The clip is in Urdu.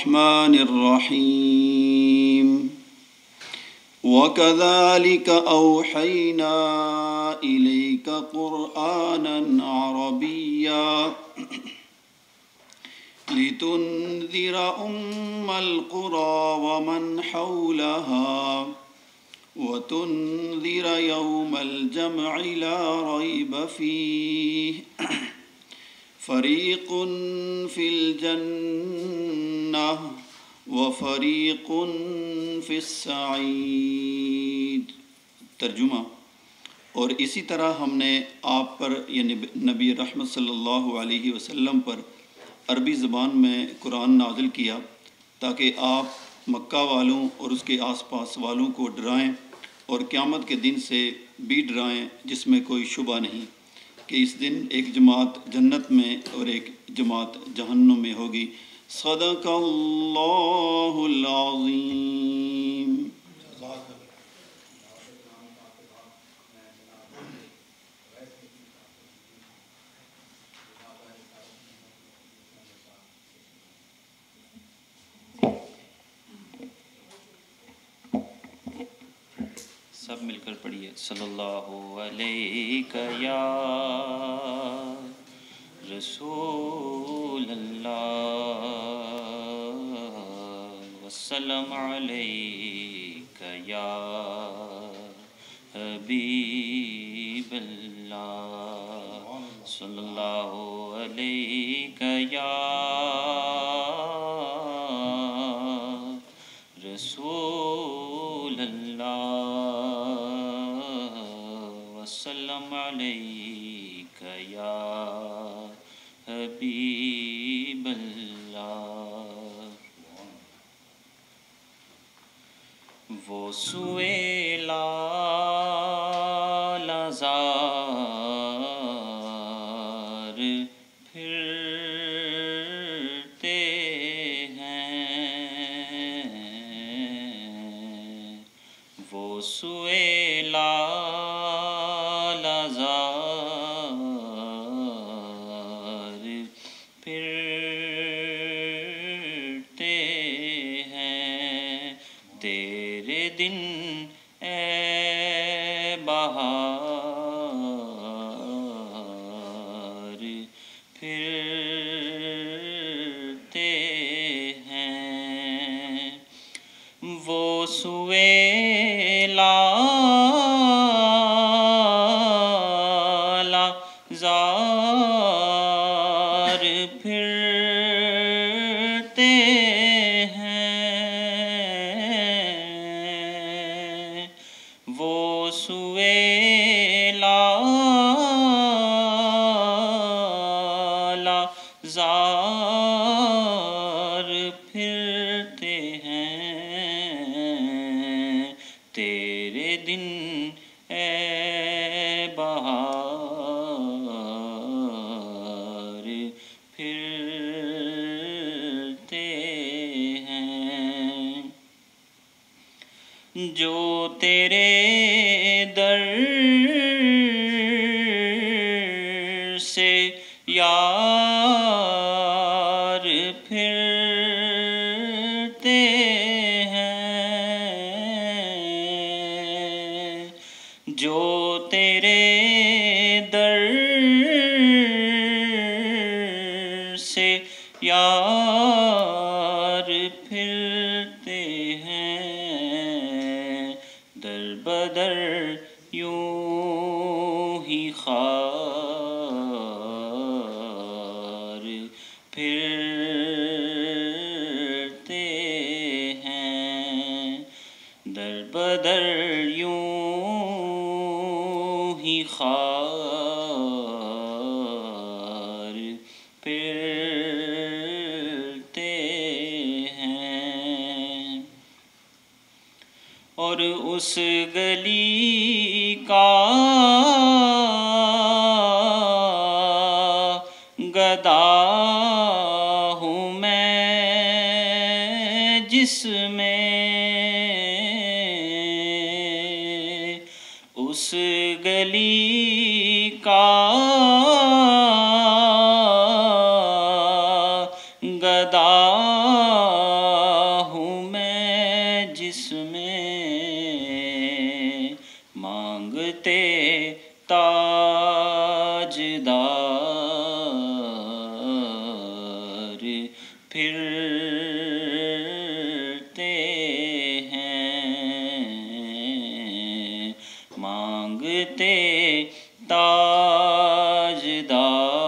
الرحمن الرحيم وكذلك أوحينا إليك قرآنا عربيا لتنذر القرى ومن حولها وتنذر يوم الجمع لا ريب فيه فریق فی الجنہ وفریق فی السعید۔ ترجمہ: اور اسی طرح ہم نے آپ پر یعنی نبی رحمت صلی اللہ علیہ وسلم پر عربی زبان میں قرآن نازل کیا تاکہ آپ مکہ والوں اور اس کے آس پاس والوں کو ڈرائیں اور قیامت کے دن سے بھی ڈرائیں جس میں کوئی شبہ نہیں کہ اس دن ایک جماعت جنت میں اور ایک جماعت جہنم میں ہوگی۔ صدق اللہ العظیم۔ سب مل کر پڑھیے۔ صلی اللہ علیہ یا رسول اللہ وسلم علیک یا حبیب اللہ صلی اللہ علیہ یا رسول اللہ وسلم علیک یا حبیب اللہ۔ وہ سوئے لالزار پھرتے ہیں، وہ سوئے لالزار پھرتے ہیں، تیرے دن اے بہار پھرتے ہیں، وہ سوئے لالزار پھرتے ہیں، وہ سوئے لالزار پھرتے ہیں، تیرے دن اے بہار پھرتے ہیں، جو تیرے در سے یار پھرتے ہیں، جو تیرے در سے یار پھرتے ہیں، در بدر یوں ہی خار پھرتے ہیں، در بدر یوں ہی خار پھرتے ہیں، اور اس گلی کا گدا ہوں میں جس میں اس گلی کا گدا پھرتے ہیں، مانگتے تاجدار